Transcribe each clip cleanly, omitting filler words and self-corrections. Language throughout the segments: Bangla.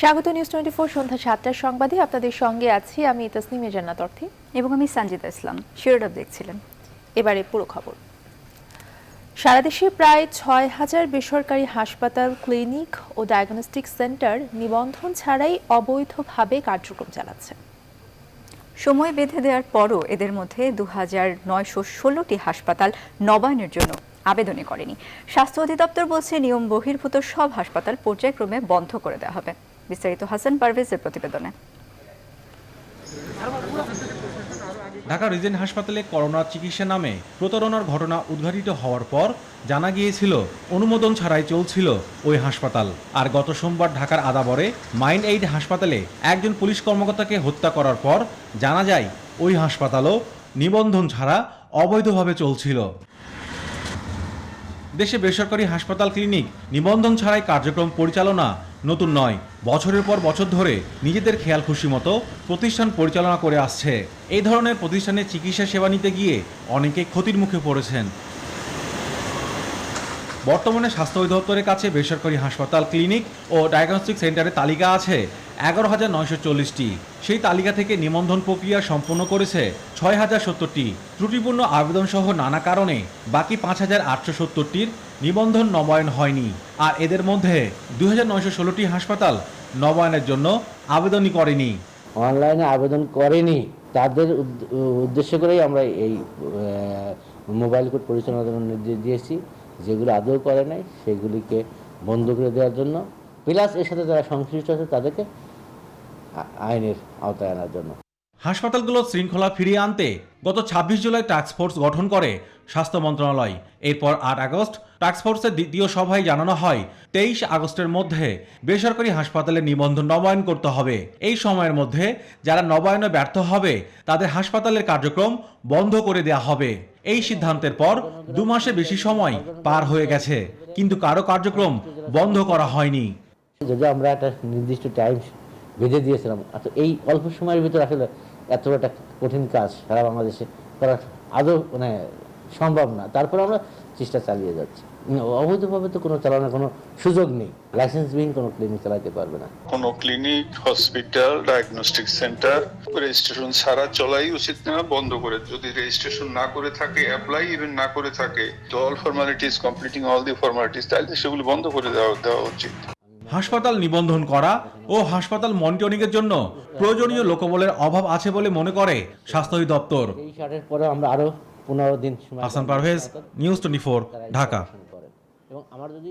স্বাগত নিউজ 24 সন্ধ্যা 7টার সংবাদে আপনাদের সঙ্গে আছি আমি তাসনিমা জান্নাত অর্থী এবং আমি সঞ্জিতা ইসলাম। শিরোনাম দেখছিলেন। এবারে পুরো খবর। সারা দেশে প্রায় 6,000 বেসরকারি হাসপাতাল, ক্লিনিক ও ডায়াগনস্টিক সেন্টার নিবন্ধন ছাড়াই অবৈধভাবে কার্যক্রম চালাচ্ছে। সময় বেঁধে দেওয়ার পরও এদের মধ্যে 2,916টি হাসপাতাল নবায়নের জন্য আবেদনই করেনি। স্বাস্থ্য অধিদপ্তর বলছে নিয়ম বহির্ভূত সব হাসপাতাল পর্যায়ক্রমে বন্ধ করে দেওয়া হবে। বিস্তারিত হাসান পারভেজের প্রতিবেদনে। ঢাকা রিজেন্ট হাসপাতালে করোনা চিকিৎসা নামে প্রতারণার ঘটনা উদ্ঘাটিত হওয়ার পর জানা গিয়েছিল অনুমোদন ছাড়াই চলছিল ওই হাসপাতাল। আর গত সোমবার ঢাকার আদাবরে মাইন্ড এইড হাসপাতালে একজন পুলিশ কর্মকর্তাকে হত্যা করার পর জানা যায় ওই হাসপাতালও নিবন্ধন ছাড়া অবৈধভাবে চলছিল। দেশে বেসরকারি হাসপাতাল, ক্লিনিক নিবন্ধন ছাড়াই কার্যক্রম পরিচালনা নতুন নয়। বছরের পর বছর ধরে নিজেদের খেয়াল খুশি মতো প্রতিষ্ঠান পরিচালনা করে আসছে। এই ধরনের প্রতিষ্ঠানে চিকিৎসা সেবা নিতে গিয়ে অনেকে ক্ষতির মুখে পড়েছেন। বর্তমানে স্বাস্থ্য অধিদপ্তরের কাছে বেসরকারি হাসপাতাল, ক্লিনিক ও ডায়াগনস্টিক সেন্টারের তালিকা আছে 11,940টি। সেই তালিকা থেকে নিবন্ধন প্রক্রিয়া সম্পন্ন করেছে 6,070টি। ত্রুটিপূর্ণ আবেদন সহ নানা কারণে বাকি 5,870টির নিবন্ধন নবায়ন হয়নি। আর এদের মধ্যে 2,916টি হাসপাতাল নবায়নের জন্য আবেদনই করেনি। অনলাইনে আবেদন করেনি তাদের উদ্দেশ্য করেই আমরা এই মোবাইল কোড পরিচালনার জন্য নির্দেশ দিয়েছি। যেগুলো আদৌ করে নাই সেগুলিকে বন্ধ করে দেওয়ার জন্য, প্লাস এর সাথে যারা সংশ্লিষ্ট আছে তাদেরকে আইনের আওতায় আনার জন্য। হাসপাতালগুলোর শৃঙ্খলা ফিরিয়ে আনতে গত 26 জুলাই টাস্কফোর্স গঠন করে স্বাস্থ্য মন্ত্রণালয়। এরপর 8 আগস্ট টাস্কফোর্সের দ্বিতীয় সভায় জানানো হয় 23 আগস্টের মধ্যে বেসরকারি হাসপাতালে নিবন্ধন নবায়ন করতে হবে। এই সময়ের মধ্যে যারা নবায়নে ব্যর্থ হবে তাদের হাসপাতালের কার্যক্রম বন্ধ করে দেওয়া হবে। এই সিদ্ধান্তের পর 2 মাসে বেশি সময় পার হয়ে গেছে, কিন্তু কারো কার্যক্রম বন্ধ করা হয়নি। যদি আমরা একটা নির্দিষ্ট টাইম বেঁধে দিয়েছিলাম, এই অল্প সময়ের ভিতরে আসলে এত একটা কঠিন কাজ সারা বাংলাদেশে করা আদৌ সম্ভব না। তারপর আমরা চেষ্টা চালিয়ে যাচ্ছি। অবৈধভাবে তো কোনো চালানোর কোনো সুযোগ নেই। লাইসেন্সবিহীন কোনো ক্লিনিক চালাতে পারবে না। কোনো clinic, hospital, diagnostic centre registration ছাড়া চলাই উচিত না, বন্ধ করে। যদি রেজিস্ট্রেশন না করে থাকে, অ্যাপ্লাই ইভেন না করে থাকে, তো all formalities, completing all the formalities, তাহলে সেগুলি বন্ধ করে দেওয়া উচিত। হাসপাতাল নিবন্ধন করা ও হাসপাতাল মনিটরিংয়ের জন্য প্রয়োজনীয় লোকবলের অভাব আছে বলে মনে করে স্বাস্থ্য অধিদপ্তর। এই শার্টের পরে আমরা আরো 15 দিন সময়। হাসান পারভেজ, নিউজ 24, ঢাকা। এবং আমার যদি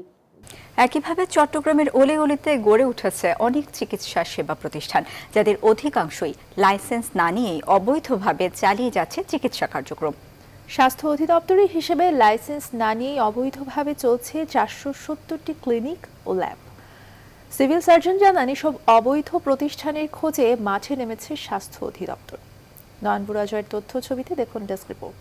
একইভাবে চট্টগ্রামের অলি অলিতে গড়ে উঠেছে অনেক চিকিৎসা সেবা প্রতিষ্ঠান, যাদের অধিকাংশই লাইসেন্স না নিয়েই অবৈধভাবে চালিয়ে যাচ্ছে চিকিৎসা কার্যক্রম। স্বাস্থ্য অধিদপ্তরের হিসেবে লাইসেন্স না নিয়েই অবৈধভাবে চলছে 470টি ক্লিনিক ও ল্যাব। সিভিল সার্জন জানান এসব অবৈধ প্রতিষ্ঠানের খোঁজে মাঠে নেমেছে স্বাস্থ্য অধিদপ্তর। নয়নপুরাজয়ের তথ্য ছবিতে দেখুন ডেস্ক রিপোর্ট।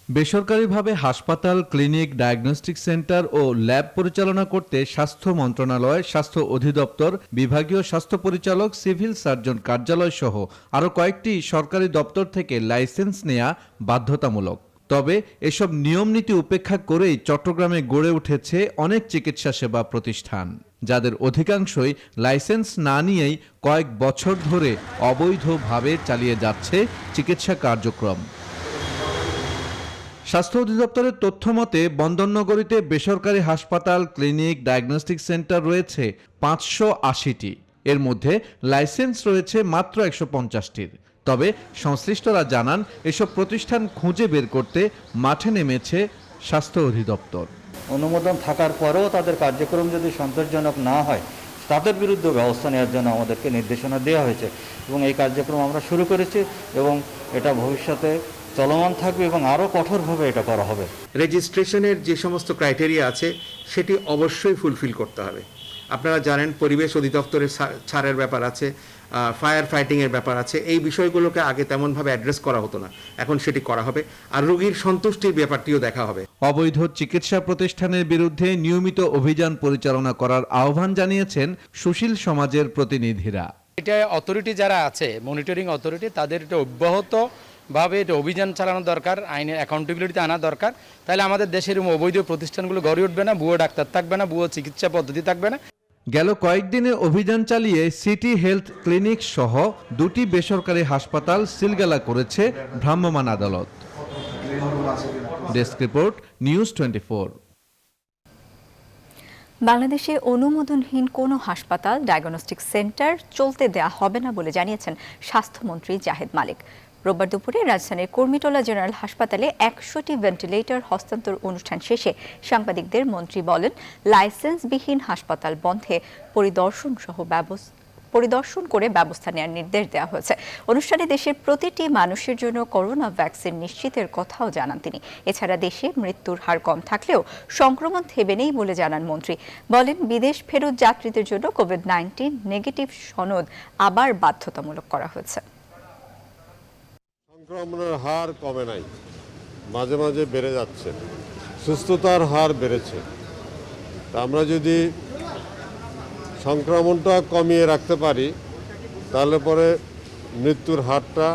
বেসরকারিভাবে হাসপাতাল, ক্লিনিক, ডায়াগনস্টিক সেন্টার ও ল্যাব পরিচালনা করতে স্বাস্থ্য মন্ত্রণালয়, স্বাস্থ্য অধিদপ্তর, বিভাগীয় স্বাস্থ্য পরিচালক, সিভিল সার্জন কার্যালয় সহ আরও কয়েকটি সরকারি দপ্তর থেকে লাইসেন্স নেওয়া বাধ্যতামূলক। তবে এসব নিয়মনীতি উপেক্ষা করেই চট্টগ্রামে গড়ে উঠেছে অনেক চিকিৎসা সেবা প্রতিষ্ঠান, যাদের অধিকাংশই লাইসেন্স না নিয়েই কয়েক বছর ধরে অবৈধভাবে চালিয়ে যাচ্ছে চিকিৎসা কার্যক্রম। স্বাস্থ্য অধিদপ্তরের তথ্য মতে বন্দরনগরীতে বেসরকারি হাসপাতাল, ক্লিনিক, ডায়াগনস্টিক সেন্টার রয়েছে 580টি। এর মধ্যে লাইসেন্স রয়েছে মাত্র 150টির। তবে সংশ্লিষ্টরা জানান এসব প্রতিষ্ঠান খুঁজে বের করতে মাঠে নেমেছে স্বাস্থ্য অধিদপ্তর। অনুমোদন থাকার পরেও তাদের কার্যক্রম যদি সন্তোষজনক না হয়, তাদের বিরুদ্ধে ব্যবস্থা নেওয়ার জন্য আমাদেরকে নির্দেশনা দেওয়া হয়েছে এবং এই কার্যক্রম আমরা শুরু করেছি এবং এটা ভবিষ্যতে চলমান থাকবে এবং আরও কঠোরভাবে এটা করা হবে। রেজিস্ট্রেশনের যে সমস্ত ক্রাইটেরিয়া আছে সেটি অবশ্যই ফুলফিল করতে হবে। আপনারা জানেন পরিবেশ অধিদপ্তরের ছাড়ের ব্যাপার আছে, ফায়ার ফাইটিংয়ের ব্যাপার আছে। এই বিষয়গুলোকে আগে তেমনভাবে অ্যাড্রেস করা হতো না, এখন সেটি করা হবে। আর রোগীর সন্তুষ্টির ব্যাপারটিও দেখা হবে। অবৈধ চিকিৎসা প্রতিষ্ঠানের বিরুদ্ধে নিয়মিত অভিযান পরিচালনা করার আহ্বান জানিয়েছেন সুশীল সমাজের প্রতিনিধিরা। এটা অথরিটি যারা আছে, মনিটরিং অথরিটি, তাদের এটা অব্যাহত ভাবে এটা অভিযান চালানো দরকার, আইনের অ্যাকাউন্টেবিলিটি আনা দরকার। তাহলে আমাদের দেশের অবৈধ প্রতিষ্ঠানগুলো গড়ে উঠবে না, ভুয়ো ডাক্তার থাকবে না, ভুয়ো চিকিৎসা পদ্ধতি থাকবে না। গেল কয়েকদিনে অভিযান চালিয়ে সিটি হেলথ ক্লিনিক সহ 2টি বেসরকারি হাসপাতাল সিলগালা করেছে ভ্রাম্যমাণ আদালত। Desk report, news 24। বাংলাদেশে অনুমোদনহীন কোনো হাসপাতাল, ডায়াগনস্টিক সেন্টার চলতে দেয়া হবে না বলে জানিয়েছেন স্বাস্থ্যমন্ত্রী জাহেদ মালিক। রোববার দুপুরে রাজধানীর কুর্মিটোলা জেনারেল হাসপাতালে 100টি ভেন্টিলেটর হস্তান্তর অনুষ্ঠান শেষে সাংবাদিকদের মন্ত্রী বলেন, লাইসেন্সবিহীন হাসপাতাল বন্ধে পরিদর্শন করে ব্যবস্থা নেওয়ার নির্দেশ দেওয়া হয়েছে। অনুষ্ঠানে দেশের প্রতিটি মানুষের জন্য করোনা ভ্যাকসিন নিশ্চিতের কথাও জানান তিনি। এছাড়া দেশে মৃত্যুর হার কম থাকলেও সংক্রমণ থেমে নেই বলে জানান মন্ত্রী। বলেন, বিদেশ ফেরত যাত্রীদের জন্য কোভিড-19 নেগেটিভ সনদ আবার বাধ্যতামূলক করা হয়েছে। সংক্রমণের হার কমে নাই, মাঝে মাঝে বেড়ে যাচ্ছে, সুস্থতার হার বেড়েছে। তা আমরা যদি সংক্রমণটা কমিয়ে রাখতে পারি তাহলে পরে মৃত্যুর হারটা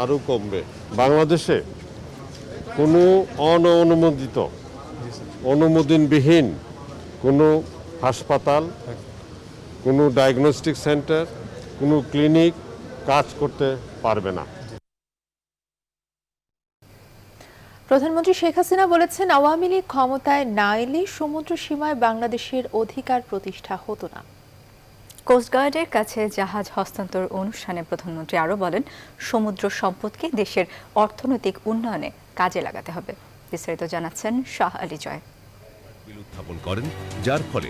আরও কমবে। বাংলাদেশে কোনো অনুমোদনবিহীন কোনো হাসপাতাল, কোনো ডায়াগনস্টিক সেন্টার, কোনো ক্লিনিক কাজ করতে পারবে না। প্রধানমন্ত্রী শেখ হাসিনা বলেছেন, আওয়ামী লীগ ক্ষমতায় না এলে সমুদ্র সীমায় বাংলাদেশের অধিকার প্রতিষ্ঠা হতো না। কোস্টগার্ডের কাছে জাহাজ হস্তান্তর অনুষ্ঠানে প্রধানমন্ত্রী আরও বলেন, সমুদ্র সম্পদকে দেশের অর্থনৈতিক উন্নয়নে কাজে লাগাতে হবে। বিস্তারিত জানাচ্ছেন শাহ আলী জয়। উত্থাপন করেন, যার ফলে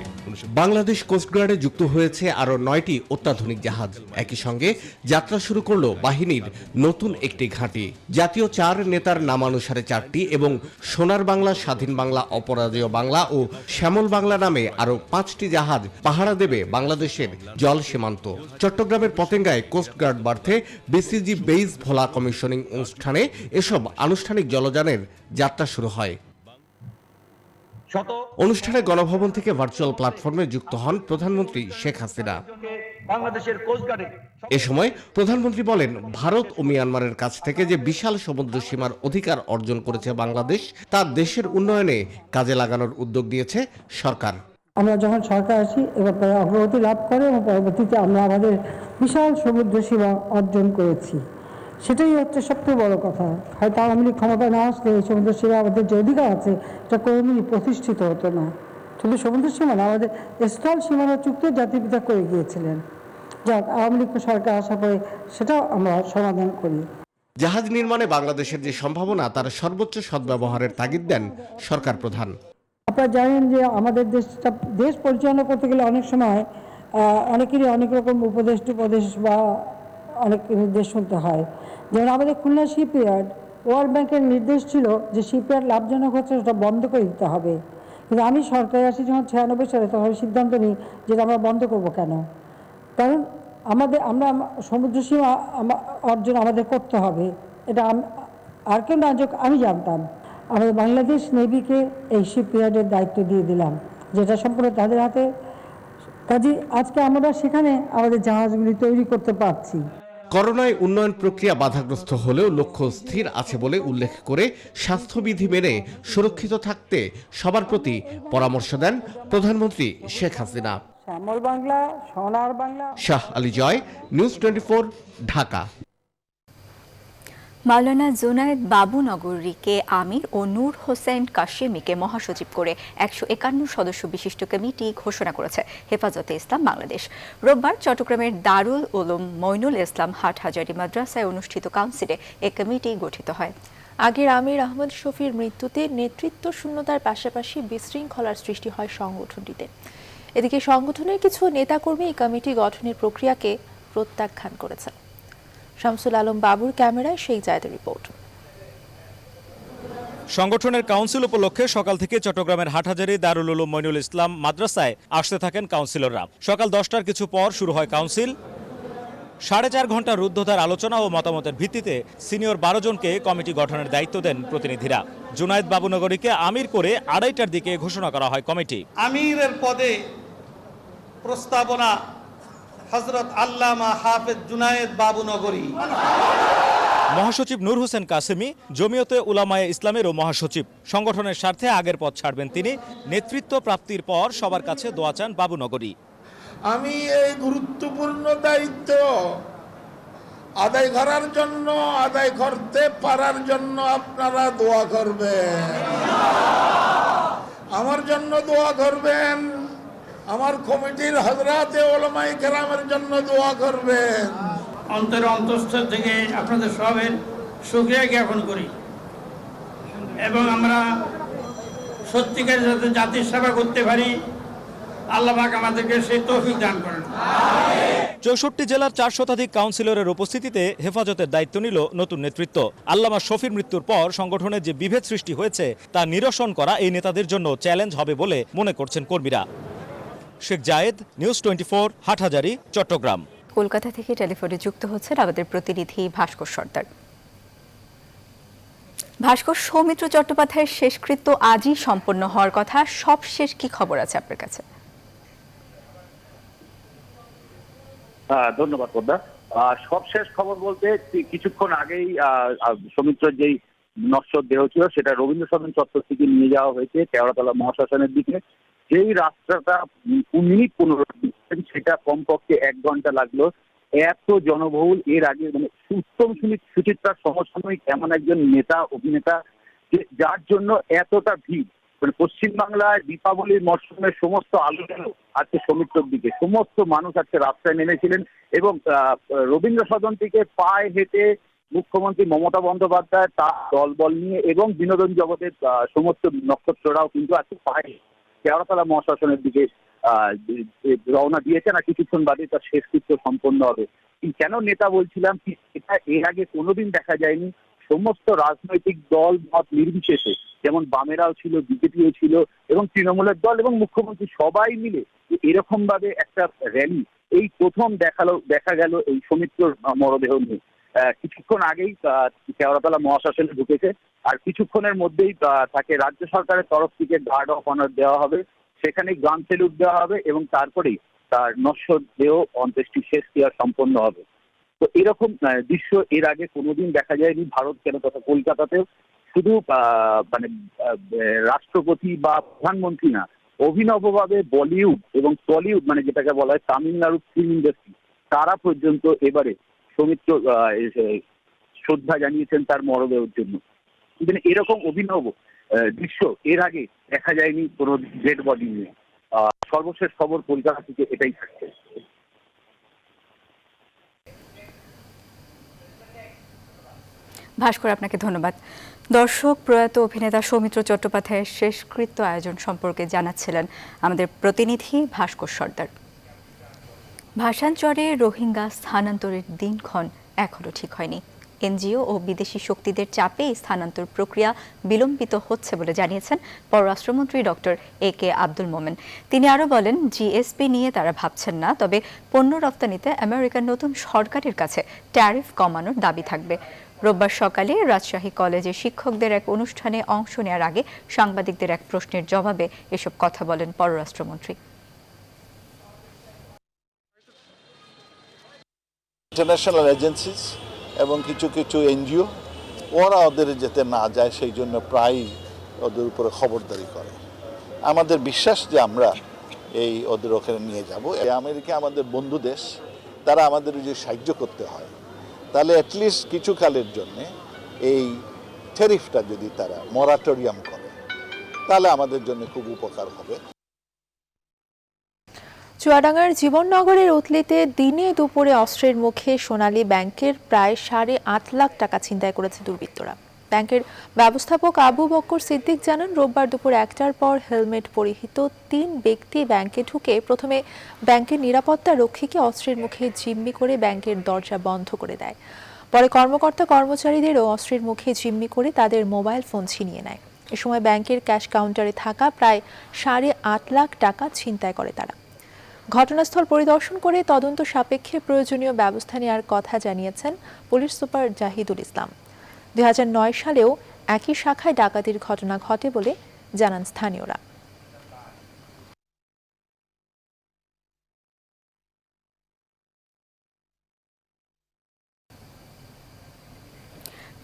বাংলাদেশ কোস্টগার্ডে যুক্ত হয়েছে আরও 9টি অত্যাধুনিক জাহাজ। একই সঙ্গে যাত্রা শুরু করল বাহিনীর নতুন একটি ঘাঁটি। জাতীয় 4 নেতার নামানুসারে 4টি এবং সোনার বাংলা, স্বাধীন বাংলা, অপরাজেয় বাংলা ও শ্যামল বাংলা নামে আরও 5টি জাহাজ পাহারা দেবে বাংলাদেশের জল সীমান্ত। চট্টগ্রামের পতেঙ্গায় কোস্টগার্ড বার্থে বিসিজি বেইজ ভোলা কমিশনিং অনুষ্ঠানে এসব আনুষ্ঠানিক জলযানের যাত্রা শুরু হয়। অনুষ্ঠানে গণভবন থেকে ভার্চুয়াল প্ল্যাটফর্মে যুক্ত হন প্রধানমন্ত্রী শেখ হাসিনা। এ সময় প্রধানমন্ত্রী বলেন, ভারত ও মিয়ানমারের কাছ থেকে যে বিশাল সমুদ্র সীমার অধিকার অর্জন করেছে বাংলাদেশ, তা দেশের উন্নয়নে কাজে লাগানোর উদ্যোগ নিয়েছে সরকার। আমরা যখন সরকার আসি এবার অগ্রগতি লাভ করে এবং পরবর্তীতে আমরা আমাদের বিশাল সমুদ্র সীমা অর্জন করেছি। সেটাই হচ্ছে সবচেয়ে বড় কথা। হয়তো আওয়ামী লীগ ক্ষমতায় না আসলে এই সমুদ্র সীমা আমাদের যে অধিকার আছে এটা কোনোদিনই প্রতিষ্ঠিত হতো না। শুধু সমুদ্র সীমা না, আমাদের স্থল সীমানা চুক্তিও জাতিপিতা করে গিয়েছিলেন। যাক, আওয়ামী লীগ সরকার আসার পরে সেটাও আমরা সমাধান করি। জাহাজ নির্মাণে বাংলাদেশের যে সম্ভাবনা, তার সর্বোচ্চ সদ্ব্যবহারের তাগিদ দেন সরকার প্রধান। আপনারা জানেন যে আমাদের দেশ পরিচালনা করতে গেলে অনেক সময় অনেকেরই অনেক রকম উপদেশ বা অনেক নির্দেশ শুনতে হয়। যেমন আমাদের খুলনা শিপইয়ার্ড, ওয়ার্ল্ড ব্যাংকের নির্দেশ ছিল যে শিপইয়ার্ড লাভজনক হচ্ছে সেটা বন্ধ করে দিতে হবে। কিন্তু আমি সরকারে আসি যখন 96 সালে, তখন সিদ্ধান্ত নিই যে আমরা বন্ধ করব কেন। কারণ আমরা সমুদ্র সীমা অর্জন আমাদের করতে হবে, এটা আর কেউ না যোগ আমি জানতাম। আমাদের বাংলাদেশ নেভিকে এই শিপইয়ার্ডের দায়িত্ব দিয়ে দিলাম, যেটা সম্পূর্ণ তাদের হাতে। কাজে আজকে আমরা সেখানে আমাদের জাহাজগুলি তৈরি করতে পারছি। করোনায় উন্নয়ন প্রক্রিয়া বাধাগ্রস্ত হলেও লক্ষ্য স্থির আছে বলে উল্লেখ করে স্বাস্থ্যবিধি মেনে সুরক্ষিত থাকতে সবার প্রতি পরামর্শ দেন প্রধানমন্ত্রী শেখ হাসিনা। শ্যামল বাংলা, সোনার বাংলা। শাহ আলী জয়, নিউজ 24, ঢাকা। মাওলানা জুনায়েদ বাবুনগরীকে আমির ও নূর হোসেন কাশেমিকে মহাসচিব করে 151 সদস্য বিশিষ্ট কমিটি ঘোষণা করেছে হেফাজতে ইসলাম বাংলাদেশ। রোববার চট্টগ্রামের দারুল উলুম মইনুল ইসলাম হাটহাজারী মাদ্রাসায় অনুষ্ঠিত কাউন্সিলে এ কমিটি গঠিত হয়। আগের আমির আহমদ শফির মৃত্যুতে নেতৃত্ব শূন্যতার পাশাপাশি বিশৃঙ্খলার সৃষ্টি হয় সংগঠনটিতে। এদিকে সংগঠনের কিছু নেতাকর্মী এই কমিটি গঠনের প্রক্রিয়াকে প্রত্যাখ্যান করেছেন। শামসুল আলম বাবুর ক্যামেরায় শেখ জায়েদের রিপোর্ট। সংগঠনের কাউন্সিল উপলক্ষে সকাল থেকে চট্টগ্রামের হাটহাজারী দারুল উলুম মইনুল ইসলাম মাদ্রাসায় আসতে থাকেন কাউন্সিলররা। সকাল 10টার কিছু পর শুরু হয় কাউন্সিল। 4.5 ঘন্টা রুদ্ধতার আলোচনা ও মতামতের ভিত্তিতে সিনিয়র 12 জনকে কমিটি গঠনের দায়িত্ব দেন প্রতিনিধিরা। জুনায়েদ বাবুনগরীকে আমির করে 2:30টার দিকে ঘোষণা করা হয় কমিটি। আমিরের পদে প্রস্তাবনা হযরত আল্লামা হাফেজ জুনায়েদ বাবুনগরী। মহাসচিব নূর হোসেন কাসেমি জমিয়তে উলামায়ে ইসলামেরও মহাসচিব। সংগঠনের স্বার্থে আগের পদ ছাড়বেন তিনি। নেতৃত্ব প্রাপ্তির পর সবার কাছে দোয়া চান বাবুনগরী। আমি এই গুরুত্বপূর্ণ দায়িত্ব আদায় করার জন্য, আদায় করতে পারার জন্য আপনারা দোয়া করবেন, আমার জন্য দোয়া করবেন, আমার কমিটির হযরতে উলামায়ে কেরামের জন্য দোয়া করবেন। অন্তরের অন্তঃস্থল থেকে আপনাদের সবের শুকরিয়া জ্ঞাপন করি এবং আমরা সত্যিকার যাতে জাতির সেবা করতে পারি, আল্লাহ পাক আমাদেরকে সেই তৌফিক দান করেন। 64 জেলার 4 শতাধিক কাউন্সিলরের উপস্থিতিতে হেফাজতের দায়িত্ব নিল নতুন নেতৃত্ব। আল্লামা শফির মৃত্যুর পর সংগঠনের যে বিভেদ সৃষ্টি হয়েছে তা নিরসন করা এই নেতাদের জন্য চ্যালেঞ্জ হবে বলে মনে করছেন কর্মীরা। শেখ জায়েদ, নিউজ 24, হাটহাজারী, চট্টগ্রাম। কলকাতা থেকে টেলিফোনে যুক্ত হচ্ছেন আমাদের প্রতিনিধি ভাস্কর সর্দার। ভাস্কর, সৌমিত্র চট্টোপাধ্যায়ের শেষকৃত্য আজই সম্পন্ন হওয়ার কথা, সবশেষ কি খবর আছে আপনার কাছে? ধন্যবাদ পদ্মা। সবশেষ খবর বলতে কিছুক্ষণ আগেই সৌমিত্রের যেই নশ্বর দেহ ছিল সেটা রবীন্দ্র সদন চত্বর থেকে নিয়ে যাওয়া হয়েছে কেওড়াতলা মহাশ্মশানের দিকে। যেই রাস্তাটা মিনিট 15 সেটা কমপক্ষে 1 ঘন্টা লাগলো। এত জনবহুল এর আগে, মানে উত্তম সুচিত্রার সমসাময়িক এমন একজন নেতা অভিনেতা যার জন্য এতটা ভিড়, মানে পশ্চিমবাংলায় দীপাবলির মরশুমের সমস্ত আলো গেল আজকে সৌমিত্রর দিকে। সমস্ত মানুষ আজকে রাস্তায় নেমেছিলেন এবং রবীন্দ্র সদন থেকে পায়ে হেঁটে মুখ্যমন্ত্রী মমতা বন্দ্যোপাধ্যায় তার দলবল নিয়ে এবং বিনোদন জগতের সমস্ত নক্ষত্ররাও কিন্তু আজকে পায়ে কেওড়াতলা মহাশ্মশানের দিকে রওনা দিয়েছেন। আর কিছুক্ষণ বাদে তার শেষকৃত্য সম্পন্ন হবে। কেন নেতা বলছিলাম, এটা এর আগে কোনোদিন দেখা যায়নি। সমস্ত রাজনৈতিক দল মত নির্বিশেষে, যেমন বামেরাও ছিল, বিজেপিও ছিল এবং তৃণমূলের দল এবং মুখ্যমন্ত্রী সবাই মিলে এরকম ভাবে একটা র্যালি এই প্রথম দেখা গেল এই সৌমিত্রর মরদেহ নিয়ে। কিছুক্ষণ আগেই কেওড়াতলা মহাশ্মশানে ঢুকেছে আর কিছুক্ষণের মধ্যেই তাকে রাজ্য সরকারের তরফ থেকে গার্ড অফ অনার দেওয়া হবে, সেখানে গান সেলুট দেওয়া হবে এবং তারপরেই তার নশ্বর দেহ অন্ত্যেষ্টি শেষ ক্রিয়া সম্পন্ন হবে। তো এরকম দৃশ্য এর আগে কোনোদিন দেখা যায়নি ভারত কেন তথা কলকাতাতেও। শুধু মানে রাষ্ট্রপতি বা প্রধানমন্ত্রী না, অভিনবভাবে বলিউড এবং টলিউড, মানে যেটাকে বলা হয় তামিলনাড়ুর ফিল্ম ইন্ডাস্ট্রি, তারা পর্যন্ত এবারে সৌমিত্র শ্রদ্ধা জানিয়েছেন তার মরদেহের জন্য। কিন্তু এরকম অভিনব দৃশ্য এর আগে দেখা যায়নি কোনো ডেড বডি নিয়ে। সর্বশেষ খবর কলকাতা থেকে এটাই থাকছে। ভাস্কর, আপনাকে ধন্যবাদ। দর্শক, প্রয়াত অভিনেতা সৌমিত্র চট্টোপাধ্যায়ের শেষকৃত্য আয়োজন সম্পর্কে জানাচ্ছিলেন আমাদের প্রতিনিধি ভাস্কর সর্দার। ভাসানচরে রোহিঙ্গা স্থানান্তরের দিনক্ষণ এখনও ঠিক হয়নি। এনজিও ও বিদেশি শক্তিদের চাপে স্থানান্তর প্রক্রিয়া বিলম্বিত হচ্ছে বলে জানিয়েছেন পররাষ্ট্রমন্ত্রী ডক্টর AK আব্দুল মোমেন। তিনি আরও বলেন, জিএসপি নিয়ে তারা ভাবছেন না, তবে পণ্য রপ্তানিতে আমেরিকার নতুন সরকারের কাছে ট্যারিফ কমানোর দাবি থাকবে। রোববার সকালে রাজশাহী কলেজে শিক্ষকদের এক অনুষ্ঠানে অংশ নেওয়ার আগে সাংবাদিকদের এক প্রশ্নের জবাবে এসব কথা বলেন পররাষ্ট্রমন্ত্রী। ইন্টারন্যাশনাল এজেন্সিস এবং কিছু কিছু এনজিও ওরা ওদের যেতে না যায় সেই জন্য প্রায়ই ওদের উপরে খবরদারি করে। আমাদের বিশ্বাস যে আমরা ওদের ওখানে নিয়ে যাব। আমেরিকা আমাদের বন্ধু দেশ, তারা আমাদের যে সাহায্য করতে হয়, তাহলে অ্যাটলিস্ট কিছু কালের জন্য এই ট্যারিফটা যদি তারা মরাটোরিয়াম করে তাহলে আমাদের জন্য খুব উপকার হবে। চুয়াডাঙ্গার জীবননগরের উতলিতে দিনে দুপুরে অস্ত্রের মুখে সোনালী ব্যাংকের প্রায় 8.5 লাখ টাকা ছিনতাই করেছে দুর্বৃত্তরা। ব্যাংকের ব্যবস্থাপক আবু বক্কর সিদ্দিক জানান, রোববার দুপুর 1টার পর হেলমেট পরিহিত 3 ব্যক্তি ব্যাংকে ঢুকে প্রথমে ব্যাংকের নিরাপত্তা রক্ষীকে অস্ত্রের মুখে জিম্মি করে ব্যাংকের দরজা বন্ধ করে দেয়। পরে কর্মকর্তা কর্মচারীদেরও অস্ত্রের মুখে জিম্মি করে তাদের মোবাইল ফোন ছিনিয়ে নেয়। এ সময় ব্যাংকের ক্যাশ কাউন্টারে থাকা প্রায় 8.5 লাখ টাকা ছিনতাই করে তারা। ঘটনাস্থল পরিদর্শন করে তদন্ত সাপেক্ষে প্রয়োজনীয় ব্যবস্থা নেওয়ার কথা জানিয়েছেন পুলিশ সুপার জাহিদুল ইসলাম। 2009 সালেও একই শাখায় ডাকাতির ঘটনা ঘটে বলে জানান স্থানীয়রা।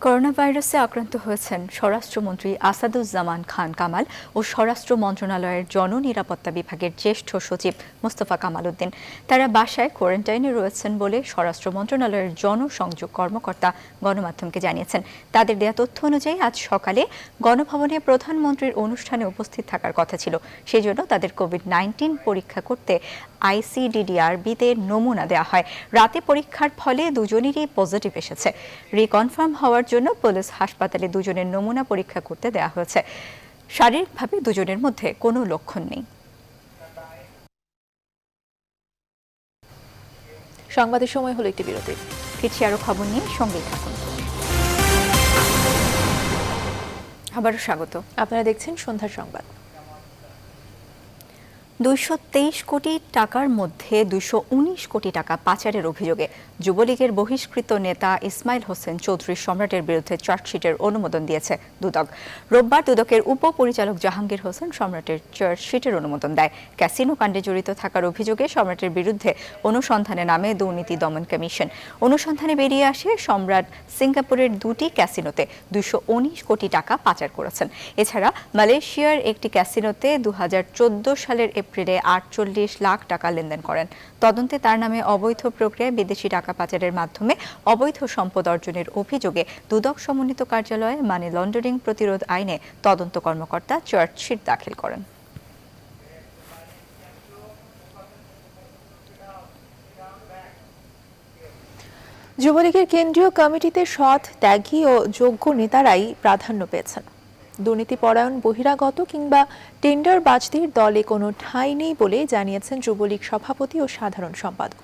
করোনা ভাইরাসে আক্রান্ত হয়েছেন স্বরাষ্ট্রমন্ত্রী আসাদুজ্জামান খান কামাল ও স্বরাষ্ট্র মন্ত্রণালয়ের জননিরাপত্তা বিভাগের জ্যেষ্ঠ সচিব মোস্তফা কামাল উদ্দিন। তারা বাসায় কোয়ারেন্টাইনে রয়েছেন বলে স্বরাষ্ট্র মন্ত্রণালয়ের জনসংযোগ কর্মকর্তা গণমাধ্যমকে জানিয়েছেন। তাদের দেয়া তথ্য অনুযায়ী আজ সকালে গণভবনে প্রধানমন্ত্রীর অনুষ্ঠানে উপস্থিত থাকার কথা ছিল, সেজন্য তাদের কোভিড-19 পরীক্ষা করতে ICDDRB-তে নমুনা দেওয়া হয়। রাতে পরীক্ষার ফলে দুজনেরই পজিটিভ এসেছে। রিকনফার্ম হওয়ার জন্য পুলিশ হাসপাতালে দুজনের নমুনা পরীক্ষা করতে দেওয়া হয়েছে। শারীরিকভাবে দুজনের মধ্যে কোনো লক্ষণ নেই। সংবাদের সময় হলো একটি বিরতি। ফিরছি আরো খবর নিয়ে, সঙ্গেই থাকুন। আবারও স্বাগত। আপনারা দেখছেন সন্ধ্যার সংবাদ। 223 কোটি টাকার মধ্যে 219 কোটি টাকা পাচারের অভিযোগে যুবলীগের বহিষ্কৃত নেতা ইসমাইল হোসেন চৌধুরী সম্রাটের বিরুদ্ধে চার্জশিটের অনুমোদন দিয়েছে দুদক। রোববার দুদকের উপপরিচালক জাহাঙ্গীর হোসেন সম্রাটের চার্জশিটের অনুমোদন দেয়। ক্যাসিনো কাণ্ডে জড়িত থাকার অভিযোগে সম্রাটের বিরুদ্ধে অনুসন্ধানে নামে দুর্নীতি দমন কমিশন। অনুসন্ধানে বেরিয়ে আসে সম্রাট সিঙ্গাপুরের 2টি ক্যাসিনোতে 219 কোটি টাকা পাচার করেছেন। এছাড়া মালয়েশিয়ার একটি ক্যাসিনোতে 2014 সালের এপ্রিলে 48 লাখ টাকা লেনদেন করেন। তদন্তে তার নামে অবৈধ প্রক্রিয়ায় বিদেশি টাকা পাচারের মাধ্যমে অবৈধ সম্পদ অর্জনের অভিযোগে দুদক সমন্বিত কার্যালয়ে মানি লন্ডারিং প্রতিরোধ আইনে তদন্ত কর্মকর্তা চার্জশিট দাখিল করেন। যুবলীগের কেন্দ্রীয় কমিটিতে সৎ, ত্যাগী ও যোগ্য নেতারাই প্রাধান্য পেয়েছেন। দুর্নীতিপরায়ণ বহিরাগত কিংবা টেন্ডারবাজদের দলে কোনো ঠাঁই নেই বলে জানিয়েছেন যুবলীগ সভাপতি ও সাধারণ সম্পাদক।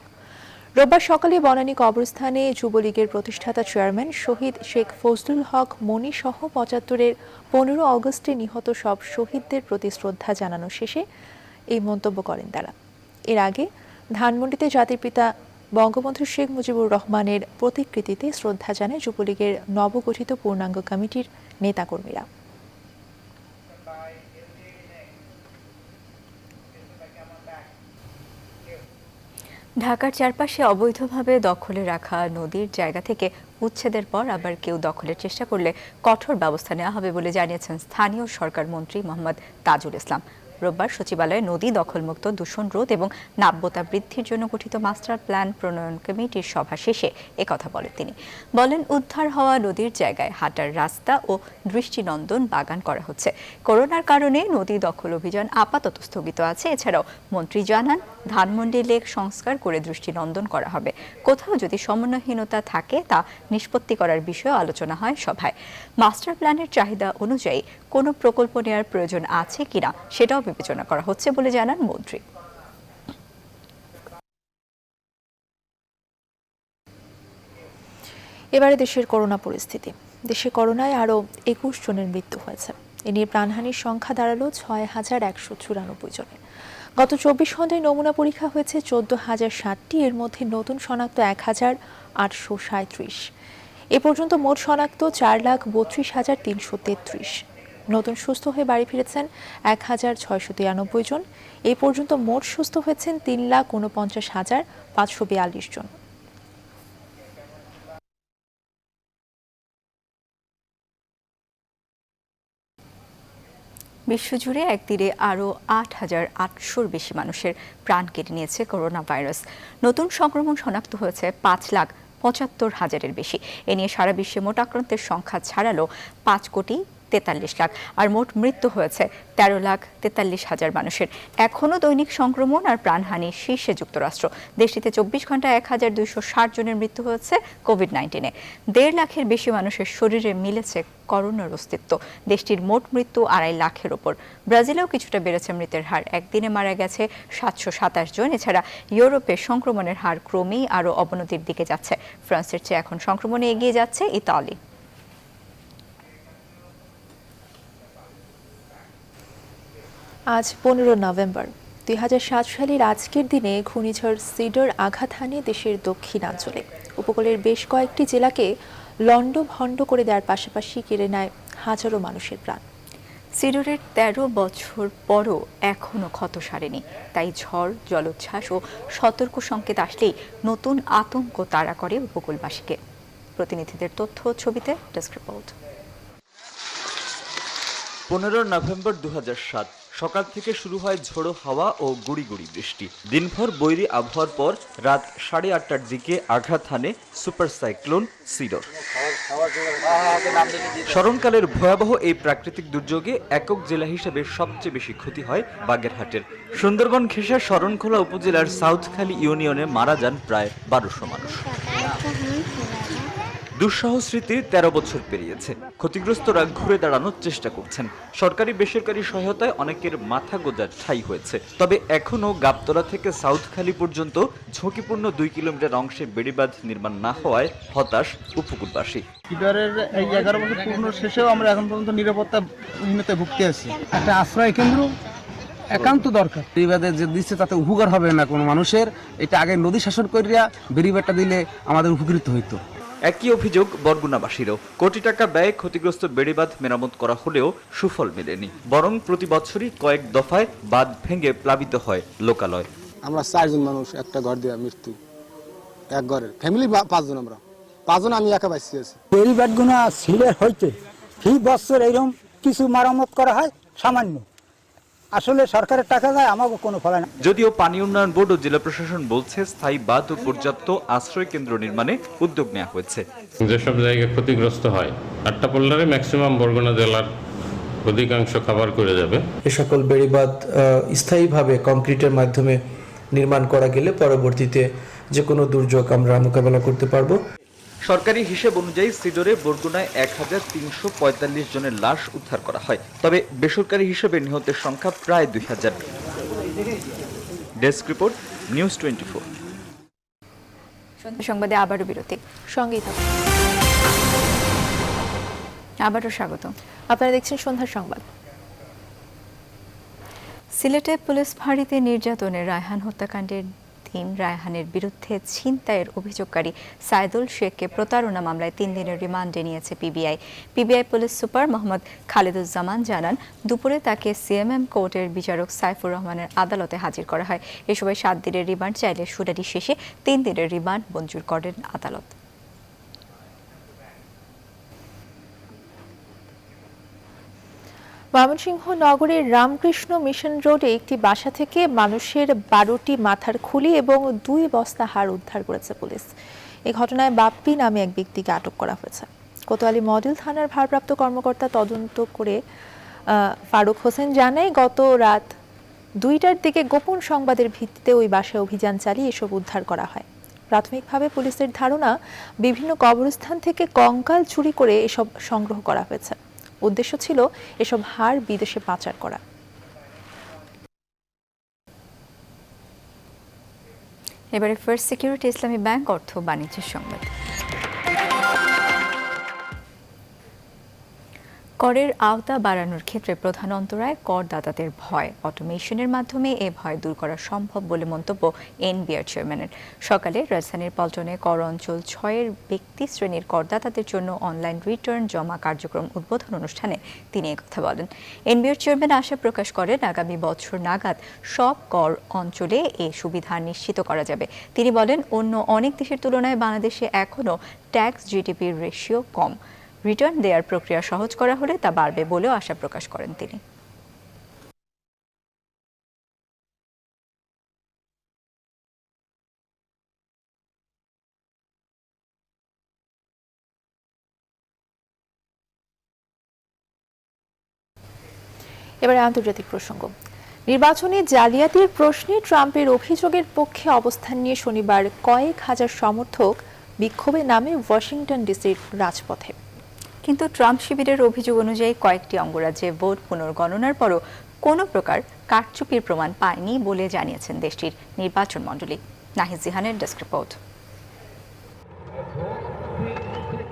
রোববার সকালে বনানী কবরস্থানে যুবলীগের প্রতিষ্ঠাতা চেয়ারম্যান শহীদ শেখ ফজলুল হক মনি সহ 75-এর 15 অগস্টে নিহত সব শহীদদের প্রতি শ্রদ্ধা জানানো শেষে এই মন্তব্য করেন তারা। এর আগে ধানমন্ডিতে জাতির পিতা বঙ্গবন্ধু শেখ মুজিবুর রহমানের প্রতিকৃতিতে শ্রদ্ধা জানায় যুবলীগের নবগঠিত পূর্ণাঙ্গ কমিটির নেতাকর্মীরা। ঢাকার চারপাশে অবৈধভাবে দখলে রাখা নদীর জায়গা থেকে উচ্ছেদের পর আবার কেউ দখলের চেষ্টা করলে কঠোর ব্যবস্থা নেওয়া হবে বলে জানিয়েছেন স্থানীয় সরকার মন্ত্রী মোহাম্মদ তাজুল ইসলাম। রোববার সচিবালয়ে নদী দখলমুক্ত, দূষণ রোধ এবং নাব্যতা বৃদ্ধির জন্য গঠিত মাস্টার প্ল্যান প্রণয়ন কমিটির সভা শেষে একথা বলেন তিনি। বলেন, উদ্ধার হওয়া নদীর জায়গায় হাঁটার রাস্তা ও দৃষ্টিনন্দন বাগান করা হচ্ছে। করোনার কারণে নদী দখল অভিযান আপাতত স্থগিত আছে। এছাড়াও মন্ত্রী জানান, ধানমন্ডি লেক সংস্কার করে দৃষ্টিনন্দন করা হবে। কোথাও যদি সমন্বয়হীনতা থাকে তা নিষ্পত্তি করার বিষয়ে আলোচনা হয় সভায়। মাস্টার প্ল্যানের চাহিদা অনুযায়ী কোনো প্রকল্প নেওয়ার প্রয়োজন আছে কিনা সেটাও বিবেচনা করা হচ্ছে বলে জানান মন্ত্রী। এবারে দেশের করোনা পরিস্থিতি। দেশে করোনায় আরও 21 জনের মৃত্যু হয়েছে। এ নিয়ে প্রাণহানির সংখ্যা দাঁড়ালো 6,194 জনে। গত 24 ঘন্টায় নমুনা পরীক্ষা হয়েছে 14,060টি। এর মধ্যে নতুন শনাক্ত 1,837। এ পর্যন্ত মোট শনাক্ত 4,32,333। নতুন সুস্থ হয়ে বাড়ি ফিরেছেন 1,693 জন। এই পর্যন্ত মোট সুস্থ হয়েছেন 3,49,542 জন। বিশ্বজুড়ে একদিনে আরও 8,800-র বেশি মানুষের প্রাণ কেড়ে নিয়েছে করোনা ভাইরাস। নতুন সংক্রমণ শনাক্ত হয়েছে 5,75,000-এর বেশি। এ নিয়ে সারা বিশ্বে মোট আক্রান্তের সংখ্যা ছাড়ালো 5,43 লাখ, আর মোট মৃত্যু হয়েছে 13,43,000 মানুষের। এখনও দৈনিক সংক্রমণ আর প্রাণহানি শীর্ষে যুক্তরাষ্ট্র। দেশটিতে 24 ঘন্টায় 1,260 জনের মৃত্যু হয়েছে কোভিড-19-এ। 1.5 লাখের বেশি মানুষের শরীরে মিলেছে করোনার অস্তিত্ব। দেশটির মোট মৃত্যু 2.5 লাখের ওপর। ব্রাজিলেও কিছুটা বেড়েছে মৃতের হার। একদিনে মারা গেছে 727 জন। এছাড়া ইউরোপে সংক্রমণের হার ক্রমেই আরও অবনতির দিকে যাচ্ছে। ফ্রান্সের চেয়ে এখন সংক্রমণে এগিয়ে যাচ্ছে ইতালি। আজ 15 নভেম্বর 2007 সালের আজকের দিনে ঘূর্ণিঝড় সিডর আঘাত হানে দেশের দক্ষিণাঞ্চলে। উপকূলের বেশ কয়েকটি জেলাকে লণ্ডভণ্ড করে দেওয়ার পাশাপাশি কেড়ে নেয় হাজারো মানুষের প্রাণ। সিডরের 13 বছর পরও এখনও ক্ষত সারেনি। তাই ঝড়, জলোচ্ছ্বাস ও সতর্ক সংকেত আসলেই নতুন আতঙ্ক তাড়া করে উপকূলবাসীকে। প্রতিনিধিদের তথ্য ও ছবিতে ডেস্ক রিপোর্ট। 15 নভেম্বর 2007 সকাল থেকে শুরু হয় ঝোড়ো হাওয়া ও গুড়ি গুড়ি বৃষ্টি। দিনভর বৈরী আবহাওয়ার পর রাত 8:30টার দিকে আঘাত হানে সুপার সাইক্লোন সিডর। স্মরণকালের ভয়াবহ এই প্রাকৃতিক দুর্যোগে একক জেলা হিসেবে সবচেয়ে বেশি ক্ষতি হয় বাগেরহাটের। সুন্দরবন ঘেঁষা শরণখোলা উপজেলার সাউথখালী ইউনিয়নে মারা যান প্রায় 1200 মানুষ। দুঃসহ স্মৃতির 13 বছর পেরিয়েছে। ক্ষতিগ্রস্তরা ঘুরে দাঁড়ানোর চেষ্টা করছেন। সরকারি বেসরকারি সহায়তায় অনেকের মাথা গোঁজার ঠাঁই হয়েছে। তবে এখনও গাবতলা থেকে সাউথখালী পর্যন্ত ঝুঁকিপূর্ণ 2 কিলোমিটার অংশে বেড়িবাঁধ নির্মাণ না হওয়ায় হতাশ উপকূলবাসী। সিডরের এই 11 বছর পূর্ণ শেষেও আমরা এখন পর্যন্ত নিরাপত্তাহীনতায় ভুগতে আছি। একটা আশ্রয় কেন্দ্র একান্ত দরকার। বেড়িবাঁধে যে দিচ্ছে তাতে উপকার হবে না কোনো মানুষের। এটা আগে নদী শাসন করিয়া বেড়িবাঁধটা দিলে আমাদের উপকৃত হইতো। একই অভিযোগ বরগুনাবাসীরও। কোটি টাকা ব্যয়ে ক্ষতিগ্রস্ত বেড়িবাঁধ মেরামত করা হলেও সুফল মেলেনি, বরং প্রতি বছরই কয়েক দফায় বাঁধ ভেঙে প্লাবিত হয় লোকালয়। আমরা 4 জন মানুষ, একটা ঘর দেওয়া মৃত্যু, এক ঘরের ফ্যামিলি 5 জন, আমরা 5 জন, আমি একা বাঁচি আছি। বেড়িবাঁধগুলো সিলের হইতে ফি বছর এইরকম কিছু মেরামত করা হয় সামান্য, আসলে সরকারের টাকা যায়, আমাকে কোনো ফলে না। যদিও পানি উন্নয়ন বোর্ড ও জেলা প্রশাসন বলছে স্থায়ী বাঁধ ও পর্যাপ্ত আশ্রয় কেন্দ্র নির্মাণে উদ্যোগ নেওয়া হয়েছে। যেসব জায়গায় ক্ষতিগ্রস্ত হয় আট্টাপল্লারে ম্যাক্সিমাম বরগুনা জেলার অধিকাংশ কভার করে যাবে। এ সকল বেড়িবাঁধ স্থায়ীভাবে কংক্রিটের মাধ্যমে নির্মাণ করা গেলে পরবর্তীতে যে কোনো দুর্যোগ আমরা মোকাবেলা করতে পারবো। সরকারি হিসেব অনুযায়ী সিডরে বরগুনায় 1345 জনের লাশ উদ্ধার করা হয়। তবে বেসরকারি হিসেবে নিহতের সংখ্যা প্রায় 2000। Desk report, news 24। সন্ধ্যা সংবাদে আবারও বিরতি, সঙ্গেই থাকুন। আবারও স্বাগত। আপনারা দেখছেন সন্ধ্যার সংবাদ। সিলেটে পুলিশ ফাঁড়িতে নির্যাতনের রায়হান হত্যাকাণ্ডের রায়হানের বিরুদ্ধে ছিনতাইয়ের অভিযোগকারী সাইদুল শেখকে প্রতারণা মামলায় 3 দিনের রিমান্ডে নিয়েছে PBI police super Mohammad Khaleduzzaman জানান, দুপুরে তাকে সিএমএম কোর্টের বিচারক সাইফুর রহমানের আদালতে হাজির করা হয়। এ সময় 7 দিনের রিমান্ড চাইলে শুনানি শেষে 3 দিনের রিমান্ড মঞ্জুর করেন আদালত। ময়মনসিংহ নগরের রামকৃষ্ণ মিশন রোডে একটি বাসা থেকে মানুষের 12টি মাথার খুলি এবং 2 বস্তা হাড় উদ্ধার করেছে পুলিশ। এই ঘটনায় বাপ্পি নামে এক ব্যক্তিকে আটক করা হয়েছে। কোতোয়ালি মডেল থানার ভারপ্রাপ্ত কর্মকর্তা তদন্ত করে ফারুক হোসেন জানায়, গত রাত 2টার দিকে গোপন সংবাদের ভিত্তিতে ওই বাসায় অভিযান চালিয়ে এসব উদ্ধার করা হয়। প্রাথমিকভাবে পুলিশের ধারণা, বিভিন্ন কবরস্থান থেকে কঙ্কাল চুরি করে এসব সংগ্রহ করা হয়েছে। উদ্দেশ্য ছিল এসব হাড় বিদেশে পাচার করা। এবারে ফার্স্ট সিকিউরিটি ইসলামী ব্যাংক অর্থ বাণিজ্যের সংবাদ। করের আওতা বাড়ানোর ক্ষেত্রে প্রধান অন্তরায় করদাতাদের ভয়। অটোমেশনের মাধ্যমে এ ভয় দূর করা সম্ভব বলে মন্তব্য এনবিআর চেয়ারম্যানের। সকালে রাজধানীর পল্টনে কর অঞ্চল 6-এর ব্যক্তি শ্রেণীর করদাতাদের জন্য অনলাইন রিটার্ন জমা কার্যক্রম উদ্বোধন অনুষ্ঠানে তিনি একথা বলেন। এনবিআর চেয়ারম্যান আশা প্রকাশ করেন, আগামী বছর নাগাদ সব কর অঞ্চলে এ সুবিধা নিশ্চিত করা যাবে। তিনি বলেন, অন্য অনেক দেশের তুলনায় বাংলাদেশে এখনও ট্যাক্স জিডিপির রেশিও কম। রিটার্ন দেওয়ার প্রক্রিয়া সহজ করা হলে তা বাড়বে বলেও আশা প্রকাশ করেন তিনি। এবারে আন্তর্জাতিক প্রসঙ্গ। নির্বাচনে জালিয়াতির প্রশ্নে ট্রাম্পের অভিযোগের পক্ষে অবস্থান নিয়ে শনিবার কয়েক হাজার সমর্থক বিক্ষোভে নামে ওয়াশিংটন ডিসির রাজপথে। কিন্তু ট্রাম্প শিবিরের অভিযোগ অনুযায়ী কয়েকটি অঙ্গরাজ্যে ভোট পুনর্গণনার পরও কোনো প্রকার কারচুপির প্রমাণ পায়নি বলে জানিয়েছেন দেশটির নির্বাচন মণ্ডলী। নাহিদ জিহানের ডেস্ক রিপোর্ট।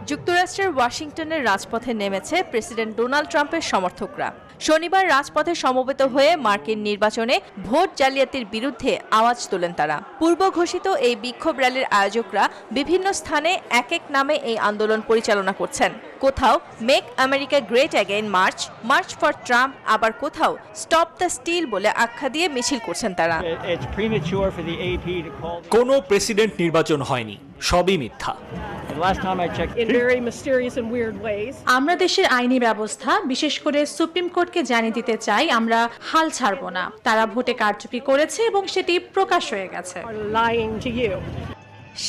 যুক্তরাষ্ট্রের ওয়াশিংটনের রাজপথে নেমেছে প্রেসিডেন্ট ডোনাল্ড ট্রাম্পের সমর্থকরা। শনিবার রাজপথে সমবেত হয়ে মার্কিন নির্বাচনে ভোট জালিয়াতির বিরুদ্ধে আওয়াজ তোলেন তারা। পূর্ব ঘোষিত এই বিক্ষোভ র্যালির আয়োজকরা বিভিন্ন স্থানে এক এক নামে এই আন্দোলন পরিচালনা করছেন। কোথাও make America great again March, March for Trump, আবার কোথাও স্টপ দ্য স্টিল বলে আখ্যা দিয়ে মিছিল করছেন তারা। কোনো প্রেসিডেন্ট নির্বাচন হয়নি, সবই মিথ্যা। আমরা দেশের আইনি ব্যবস্থা বিশেষ করে সুপ্রিম কোর্টকে জানিয়ে দিতে চাই আমরা হাল ছাড়ব না। তারা ভোটে কারচুপি করেছে এবং সেটি প্রকাশ হয়ে গেছে।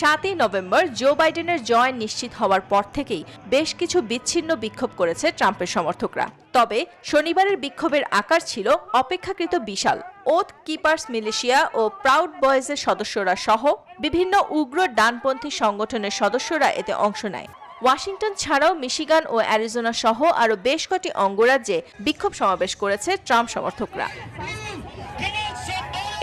7ই নভেম্বর জো বাইডেনের জয় নিশ্চিত হওয়ার পর থেকেই বেশ কিছু বিচ্ছিন্ন বিক্ষোভ করেছে ট্রাম্পের সমর্থকরা। তবে শনিবারের বিক্ষোভের আকার ছিল অপেক্ষাকৃত বিশাল। ওথ কিপার্স মিলিশিয়া ও প্রাউড বয়েজের সদস্যরা সহ বিভিন্ন উগ্র ডানপন্থী সংগঠনের সদস্যরা এতে অংশ নেয়। ওয়াশিংটন ছাড়াও মিশিগান ও অ্যারিজোনা সহ আরও বেশ কটি অঙ্গরাজ্যে বিক্ষোভ সমাবেশ করেছে ট্রাম্প সমর্থকরা।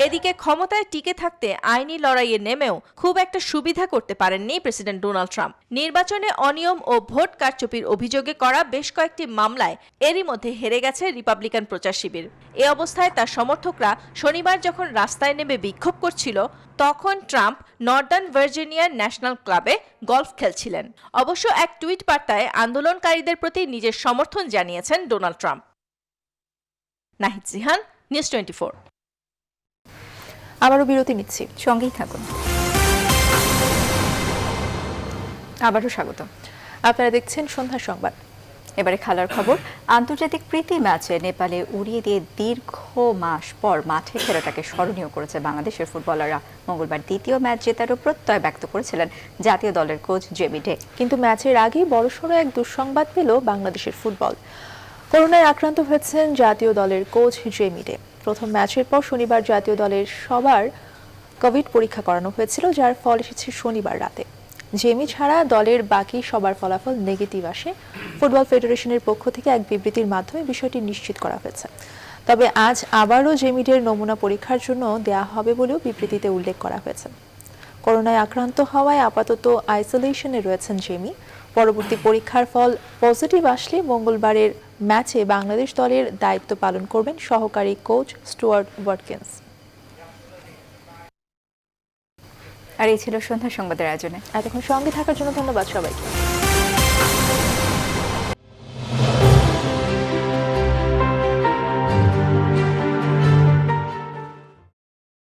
এদিকে ক্ষমতায় টিকে থাকতে আইনি লড়াইয়ে নেমেও খুব একটা সুবিধা করতে পারেননি প্রেসিডেন্ট ডোনাল্ড ট্রাম্প। নির্বাচনে অনিয়ম ও ভোট কারচুপির অভিযোগে করা বেশ কয়েকটি মামলায় এরই মধ্যে হেরে গেছে রিপাবলিকান প্রচার শিবির। এ অবস্থায় তার সমর্থকরা শনিবার যখন রাস্তায় নেমে বিক্ষোভ করছিল, তখন ট্রাম্প নর্দার্ন ভার্জিনিয়ার ন্যাশনাল ক্লাবে গলফ খেলছিলেন। অবশ্য এক টুইট বার্তায় আন্দোলনকারীদের প্রতি নিজের সমর্থন জানিয়েছেন Donald Trump. Nahid Jihan, news 24। আবারও বিরতি নিচ্ছি, সঙ্গেই থাকুন। আবারও স্বাগত। আপনারা দেখছেন সন্ধ্যা সংবাদ। এবারে খেলার খবর। আন্তর্জাতিক প্রীতি ম্যাচে নেপালে উড়িয়ে দিয়ে দীর্ঘ মাস পর মাঠে ফেরাটাকে স্মরণীয় করেছে বাংলাদেশের ফুটবলাররা। মঙ্গলবার দ্বিতীয় ম্যাচ জেতারও প্রত্যয় ব্যক্ত করেছিলেন জাতীয় দলের কোচ জেমি ডে। কিন্তু ম্যাচের আগেই বড়সড় এক দুঃসংবাদ পেল বাংলাদেশের ফুটবল। করোনায় আক্রান্ত হয়েছেন জাতীয় দলের কোচ জেমি ডে। প্রথম ম্যাচের পর শনিবার জাতীয় দলের সবার কোভিড পরীক্ষা করানো হয়েছিল, যার ফল এসেছে শনিবার রাতে। জেমি ছাড়া দলের বাকি সবার ফলাফল নেগেটিভ আসে। ফুটবল ফেডারেশনের পক্ষ থেকে এক বিবৃতির মাধ্যমে বিষয়টি নিশ্চিত করা হয়েছে। তবে আজ আবারও জেমিডের নমুনা পরীক্ষার জন্য দেয়া হবে বলেও বিবৃতিতে উল্লেখ করা হয়েছে। করোনায় আক্রান্ত হওয়ায় আপাতত আইসোলেশনে রয়েছেন জেমি। পরবর্তী পরীক্ষার ফল পজিটিভ আসলে মঙ্গলবারের ম্যাচে বাংলাদেশ দলের দায়িত্ব পালন করবেন সহকারী কোচ স্টুয়ার্ট ওয়াটকিন্স। আর এই ছিল সন্ধ্যা সংবাদের আয়োজনে। এতক্ষণ সঙ্গে থাকার জন্য ধন্যবাদ সবাইকে।